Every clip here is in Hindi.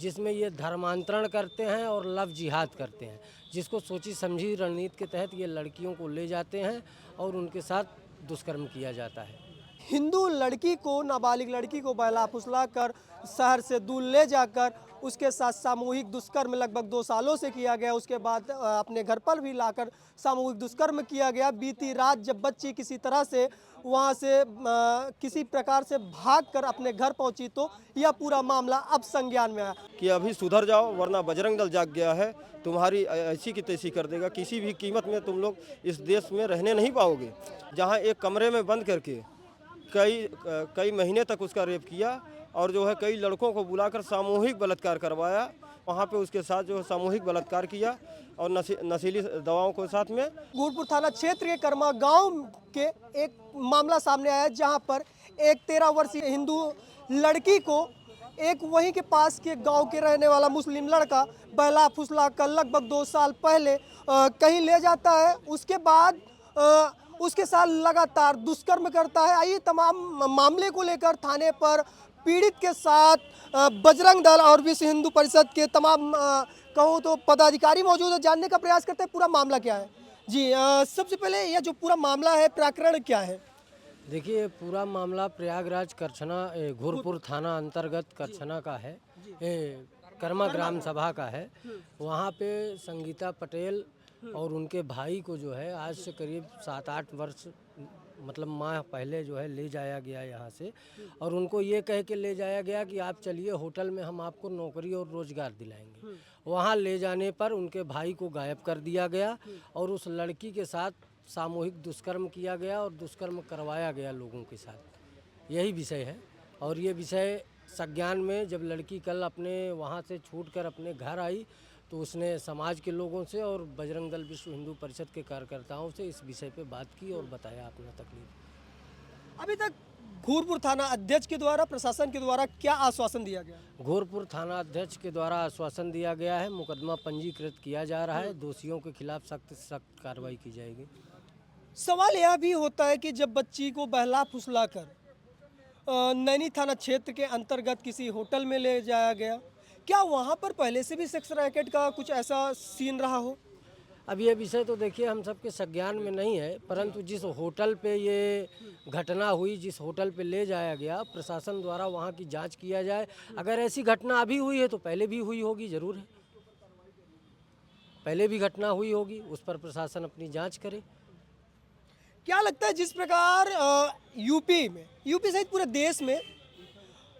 जिसमें ये धर्मांतरण करते हैं और लव जिहाद करते हैं, जिसको सोची समझी रणनीति के तहत ये लड़कियों को ले जाते हैं और उनके साथ दुष्कर्म किया जाता है। हिंदू लड़की को, नाबालिग लड़की को बहला फुसला कर शहर से दूर ले जाकर उसके साथ सामूहिक दुष्कर्म लगभग 2 सालों से किया गया। उसके बाद अपने घर पर भी लाकर सामूहिक दुष्कर्म किया गया। बीती रात जब बच्ची किसी तरह से वहां से किसी प्रकार से भागकर अपने घर पहुंची तो यह पूरा मामला अब संज्ञान में आया कि अभी सुधर जाओ वरना बजरंग दल जाग गया है, तुम्हारी ऐसी की तैसी कर देगा। किसी भी कीमत में तुम लोग इस देश में रहने नहीं पाओगे। जहां एक कमरे में बंद करके कई महीने तक उसका रेप किया और जो है कई लड़कों को बुलाकर सामूहिक बलात्कार करवाया। वहाँ पे उसके साथ जो सामूहिक बलात्कार किया और नशीली दवाओं के साथ में। गूरपुर थाना क्षेत्र के कर्मा गांव के एक मामला सामने आया जहां पर एक 13 वर्षीय हिंदू लड़की को एक वहीं के पास के गांव के रहने वाला मुस्लिम लड़का बहला फुसला कर लगभग 2 साल पहले कहीं ले जाता है। उसके बाद उसके साथ लगातार दुष्कर्म करता है। आइए तमाम मामले को लेकर थाने पर पीड़ित के साथ बजरंग दल और विश्व हिंदू परिषद के तमाम कहूँ तो पदाधिकारी मौजूद है। जानने का प्रयास करते हैं पूरा मामला क्या है। जी सबसे पहले यह जो पूरा मामला है प्रकरण क्या है? देखिए, पूरा मामला प्रयागराज करछना घोरपुर थाना अंतर्गत करछना का है, कर्मा ग्राम सभा का है। वहाँ पे संगीता पटेल और उनके भाई को जो है आज से करीब 7-8 वर्ष मतलब माह पहले जो है ले जाया गया यहाँ से, और उनको ये कह के ले जाया गया कि आप चलिए होटल में हम आपको नौकरी और रोजगार दिलाएंगे। वहाँ ले जाने पर उनके भाई को गायब कर दिया गया और उस लड़की के साथ सामूहिक दुष्कर्म किया गया और दुष्कर्म करवाया गया लोगों के साथ। यही विषय है। और ये विषय संज्ञान में जब लड़की कल अपने वहाँ से छूटकर अपने घर आई तो उसने समाज के लोगों से और बजरंग दल विश्व हिंदू परिषद के कार्यकर्ताओं से इस विषय पे बात की और बताया अपना तकलीफ। अभी तक घूरपुर थाना अध्यक्ष के द्वारा, प्रशासन के द्वारा क्या आश्वासन दिया गया? घोरपुर थाना अध्यक्ष के द्वारा आश्वासन दिया गया है, मुकदमा पंजीकृत किया जा रहा है, दोषियों के खिलाफ सख्त से सख्त कार्रवाई की जाएगी। सवाल यह भी होता है कि जब बच्ची को बहला फुसला कर नैनी थाना क्षेत्र के अंतर्गत किसी होटल में ले जाया गया, क्या वहां पर पहले से भी सेक्स रैकेट का कुछ ऐसा सीन रहा हो? अब ये विषय तो देखिए हम सबके संज्ञान में नहीं है, परंतु जिस होटल पे ये घटना हुई, जिस होटल पे ले जाया गया, प्रशासन द्वारा वहाँ की जांच किया जाए। अगर ऐसी घटना अभी हुई है तो पहले भी हुई होगी, जरूर है, पहले भी घटना हुई होगी, उस पर प्रशासन अपनी जांच करे। क्या लगता है जिस प्रकार यूपी सहित पूरे देश में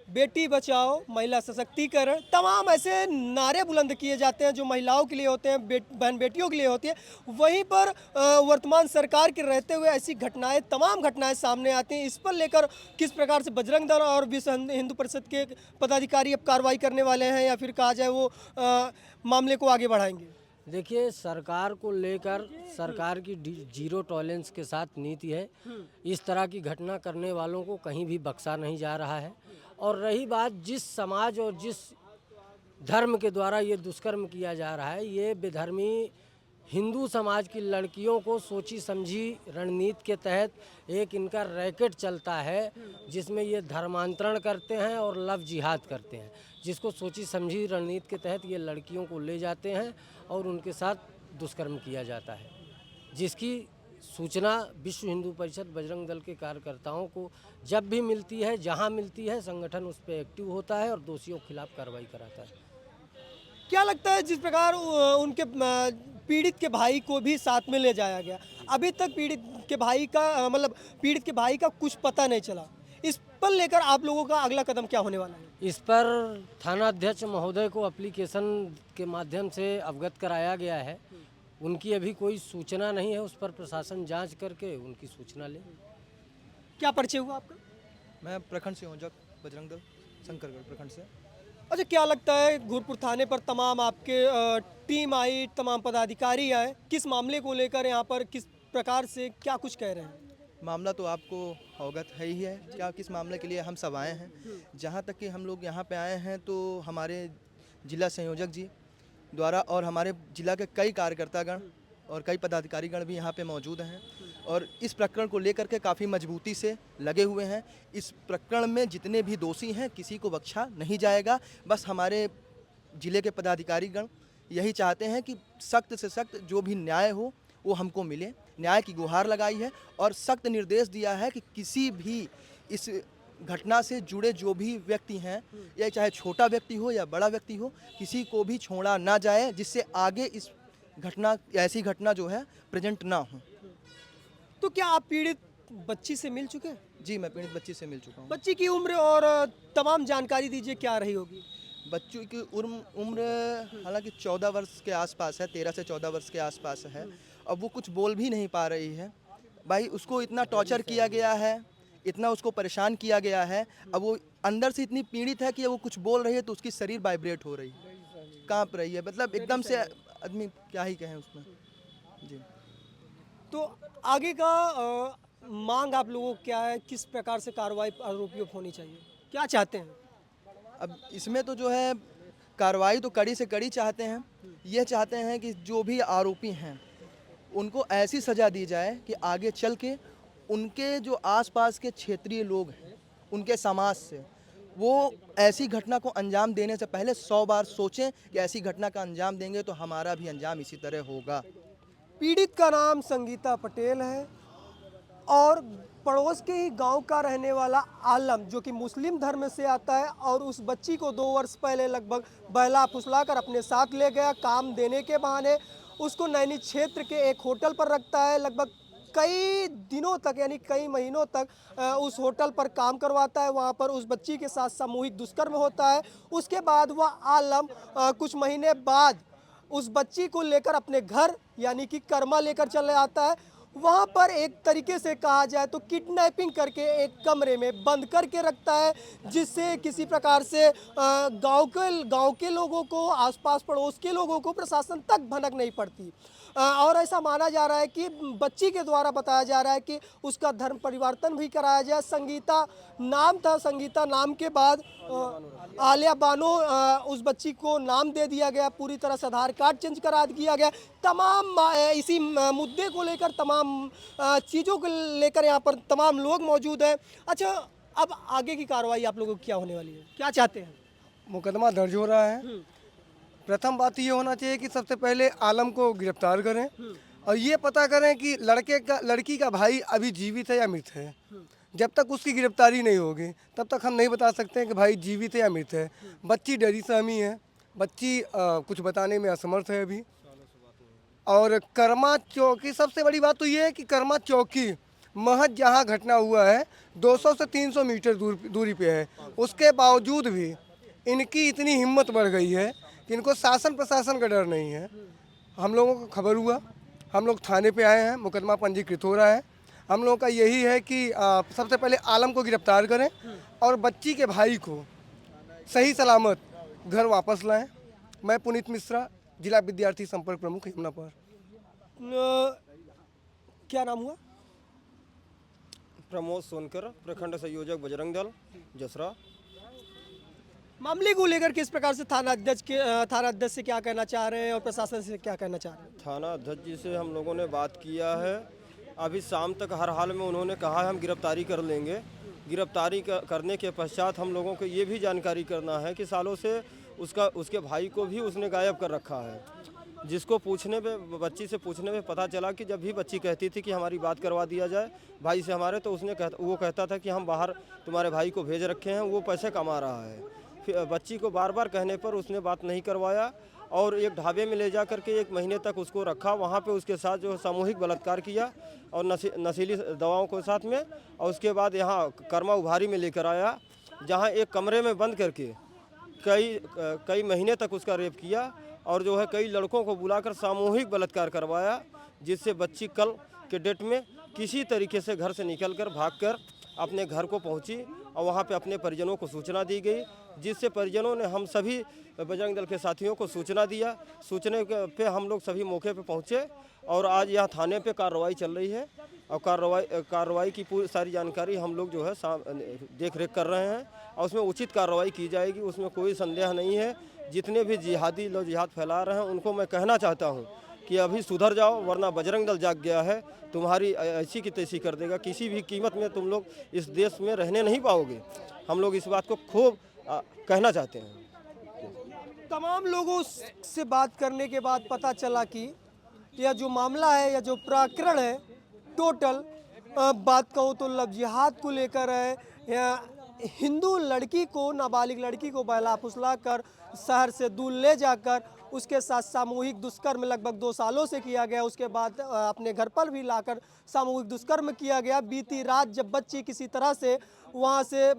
बेटी बचाओ, महिला सशक्तिकरण, तमाम ऐसे नारे बुलंद किए जाते हैं जो महिलाओं के लिए होते हैं, बहन बेटियों के लिए होती है, वहीं पर वर्तमान सरकार के रहते हुए ऐसी घटनाएं, तमाम घटनाएं सामने आती हैं। इस पर लेकर किस प्रकार से बजरंग दल और विश्व हिंदू परिषद के पदाधिकारी अब कार्रवाई करने वाले हैं या फिर कहा जाए वो मामले को आगे बढ़ाएंगे? देखिए, सरकार को लेकर सरकार की जीरो टॉलरेंस के साथ नीति है। इस तरह की घटना करने वालों को कहीं भी बख्शा नहीं जा रहा है। और रही बात जिस समाज और जिस धर्म के द्वारा ये दुष्कर्म किया जा रहा है, ये बेधर्मी हिंदू समाज की लड़कियों को सोची समझी रणनीति के तहत एक इनका रैकेट चलता है, जिसमें ये धर्मांतरण करते हैं और लव जिहाद करते हैं, जिसको सोची समझी रणनीति के तहत ये लड़कियों को ले जाते हैं और उनके साथ दुष्कर्म किया जाता है, जिसकी सूचना विश्व हिंदू परिषद बजरंग दल के कार्यकर्ताओं को जब भी मिलती है, जहां मिलती है, संगठन उस पर एक्टिव होता है और दोषियों के खिलाफ कार्रवाई कराता है। क्या लगता है जिस प्रकार उनके पीड़ित के भाई को भी साथ में ले जाया गया, अभी तक पीड़ित के भाई का कुछ पता नहीं चला, इस पर लेकर आप लोगों का अगला कदम क्या होने वाला है? इस पर थाना अध्यक्ष महोदय को एप्लीकेशन के माध्यम से अवगत कराया गया है। उनकी अभी कोई सूचना नहीं है, उस पर प्रशासन जांच करके उनकी सूचना ले। क्या परिचय हुआ आपका? मैं प्रखंड संयोजक बजरंग दल शंकरगढ़ प्रखंड से। अच्छा, क्या लगता है घोरपुर थाने पर तमाम आपके टीम आई, तमाम पदाधिकारी आए, किस मामले को लेकर यहाँ पर किस प्रकार से क्या कुछ कह रहे हैं? मामला तो आपको अवगत है ही है, क्या किस मामले के लिए हम सब आए हैं। जहाँ तक कि हम लोग यहाँ पे आए हैं तो हमारे जिला संयोजक जी द्वारा और हमारे जिला के कई कार्यकर्तागण और कई पदाधिकारीगण भी यहाँ पे मौजूद हैं और इस प्रकरण को लेकर के काफ़ी मजबूती से लगे हुए हैं। इस प्रकरण में जितने भी दोषी हैं किसी को बख्शा नहीं जाएगा। बस हमारे जिले के पदाधिकारीगण यही चाहते हैं कि सख्त से सख्त जो भी न्याय हो वो हमको मिले। न्याय की गुहार लगाई है और सख्त निर्देश दिया है कि किसी भी इस घटना से जुड़े जो भी व्यक्ति हैं, या चाहे छोटा व्यक्ति हो या बड़ा व्यक्ति हो, किसी को भी छोड़ा ना जाए, जिससे आगे इस घटना ऐसी घटना जो है प्रेजेंट ना हो। तो क्या आप पीड़ित बच्ची से मिल चुके हैं? जी, मैं पीड़ित बच्ची से मिल चुका हूँ। बच्ची की उम्र और तमाम जानकारी दीजिए, क्या रही होगी? बच्चों की उम्र हालांकि 14 वर्ष के आसपास है, 13 से 14 वर्ष के आसपास है। अब वो कुछ बोल भी नहीं पा रही है। भाई उसको इतना टॉर्चर किया गया है, इतना उसको परेशान किया गया है, अब वो अंदर से इतनी पीड़ित है कि वो कुछ बोल रही है तो उसकी शरीर वाइब्रेट हो रही है, कांप रही है, मतलब एकदम से आदमी क्या ही कहें उसमें। जी, तो आगे का मांग आप लोगों को क्या है? किस प्रकार से कार्रवाई आरोपियों पर होनी चाहिए? क्या चाहते हैं? अब इसमें तो जो है कार्रवाई तो कड़ी से कड़ी चाहते हैं। ये चाहते हैं कि जो भी आरोपी हैं उनको ऐसी सज़ा दी जाए कि आगे चल के उनके जो आसपास के क्षेत्रीय लोग हैं, उनके समाज से वो ऐसी घटना को अंजाम देने से पहले 100 बार सोचें कि ऐसी घटना का अंजाम देंगे तो हमारा भी अंजाम इसी तरह होगा। पीड़ित का नाम संगीता पटेल है और पड़ोस के ही गांव का रहने वाला आलम, जो कि मुस्लिम धर्म से आता है, और उस बच्ची को 2 वर्ष पहले लगभग बहला फुसला कर अपने साथ ले गया। काम देने के बहाने उसको नैनी क्षेत्र के एक होटल पर रखता है। लगभग कई दिनों तक यानी कई महीनों तक उस होटल पर काम करवाता है। वहां पर उस बच्ची के साथ सामूहिक दुष्कर्म होता है। उसके बाद वह आलम कुछ महीने बाद उस बच्ची को लेकर अपने घर यानी कि कर्मा लेकर चले आता है। वहाँ पर एक तरीके से कहा जाए तो किडनैपिंग करके एक कमरे में बंद करके रखता है, जिससे किसी प्रकार से गांव के लोगों को, आसपास पड़ोस के लोगों को प्रशासन तक भनक नहीं पड़ती। और ऐसा माना जा रहा है कि बच्ची के द्वारा बताया जा रहा है कि उसका धर्म परिवर्तन भी कराया जाए। संगीता नाम था, संगीता नाम के बाद आलिया बानो उस बच्ची को नाम दे दिया गया। पूरी तरह से आधार कार्ड चेंज करा दिया गया। तमाम इसी मुद्दे को लेकर, तमाम चीज़ों को लेकर यहाँ पर तमाम लोग मौजूद हैं। अच्छा, अब आगे की कार्रवाई आप लोगों की क्या होने वाली है? क्या चाहते हैं? मुकदमा दर्ज हो रहा है। प्रथम बात ये होना चाहिए कि सबसे पहले आलम को गिरफ्तार करें और ये पता करें कि लड़की का भाई अभी जीवित है या मृत है। जब तक उसकी गिरफ्तारी नहीं होगी तब तक हम नहीं बता सकते हैं कि भाई जीवित है या मृत है। बच्ची डरी सहमी है, बच्ची कुछ बताने में असमर्थ है अभी। और कर्मा चौकी, सबसे बड़ी बात तो ये है कि कर्मा चौकी महज जहाँ घटना हुआ है 200 से 300 मीटर दूरी पे है। उसके बावजूद भी इनकी इतनी हिम्मत बढ़ गई है कि इनको शासन प्रशासन का डर नहीं है। हम लोगों को खबर हुआ, हम लोग थाने पे आए हैं, मुकदमा पंजीकृत हो रहा है। हम लोगों का यही है कि सबसे पहले आलम को गिरफ्तार करें और बच्ची के भाई को सही सलामत घर वापस लाएं। मैं पुनीत मिश्रा, जिला विद्यार्थी संपर्क प्रमुख यमुना पर। क्या नाम हुआ? प्रमोद सोनकर, प्रखंड संयोजक बजरंग दल जसरा। मामले को लेकर किस प्रकार से थाना अध्यक्ष से क्या कहना चाह रहे हैं और प्रशासन से क्या कहना चाह रहे हैं? थाना अध्यक्ष जी से हम लोगों ने बात किया है। अभी शाम तक हर हाल में उन्होंने कहा है हम गिरफ्तारी कर लेंगे। गिरफ्तारी करने के पश्चात हम लोगों को ये भी जानकारी करना है कि सालों से उसके भाई को भी उसने गायब कर रखा है, जिसको पूछने पे, बच्ची से पूछने में पता चला कि जब भी बच्ची कहती थी कि हमारी बात करवा दिया जाए भाई से हमारे, तो वो कहता था कि हम बाहर तुम्हारे भाई को भेज रखे हैं, वो पैसे कमा रहा है। फिर बच्ची को बार बार कहने पर उसने बात नहीं करवाया और एक ढाबे में ले जा करके 1 महीने तक उसको रखा। वहाँ पे उसके साथ जो सामूहिक बलात्कार किया और नशीली दवाओं के साथ में, और उसके बाद यहाँ कर्मा उभारी में लेकर आया, जहाँ एक कमरे में बंद करके कई महीने तक उसका रेप किया और जो है कई लड़कों को बुलाकर सामूहिक बलात्कार करवाया, जिससे बच्ची कल के डेट में किसी तरीके से घर से निकलकर भागकर अपने घर को पहुंची और वहां पे अपने परिजनों को सूचना दी गई, जिससे परिजनों ने हम सभी बजरंग दल के साथियों को सूचना दिया। सूचने पे हम लोग सभी मौके पे पहुंचे और आज यहाँ थाने पे कार्रवाई चल रही है और कार्रवाई की पूरी सारी जानकारी हम लोग जो है देख रेख कर रहे हैं और उसमें उचित कार्रवाई की जाएगी, उसमें कोई संदेह नहीं है। जितने भी जिहादी लोग जिहाद फैला रहे हैं उनको मैं कहना चाहता हूँ कि अभी सुधर जाओ, वरना बजरंग दल जाग गया है, तुम्हारी ऐसी की तैसी कर देगा। किसी भी कीमत में तुम लोग इस देश में रहने नहीं पाओगे। हम लोग इस बात को खूब कहना चाहते हैं। तमाम लोगों से बात करने के बाद पता चला कि यह जो मामला है, यह जो प्रकरण है, टोटल बात कहूँ तो लव जिहाद को लेकर है। हिंदू लड़की को, नाबालिग लड़की को बहला फुसला कर शहर से दूर ले जाकर उसके साथ सामूहिक दुष्कर्म लगभग 2 सालों से किया गया। उसके बाद अपने घर पर भी लाकर सामूहिक दुष्कर्म किया गया। बीती रात जब बच्ची किसी तरह से वहां से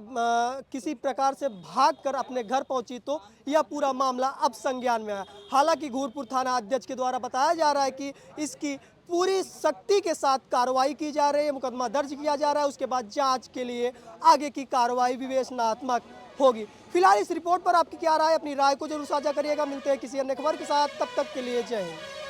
किसी प्रकार से भागकर अपने घर पहुंची तो यह पूरा मामला अब संज्ञान में आया। हालांकि घूरपुर थाना अध्यक्ष के द्वारा बताया जा रहा है कि इसकी पूरी सख्ती के साथ कार्रवाई की जा रही है, मुकदमा दर्ज किया जा रहा है। उसके बाद जांच के लिए आगे की कार्रवाई विवेचनात्मक होगी। फिलहाल इस रिपोर्ट पर आपकी क्या राय है? अपनी राय को जरूर साझा करिएगा। मिलते हैं किसी अन्य खबर के साथ, तब तक के लिए जय हिंद।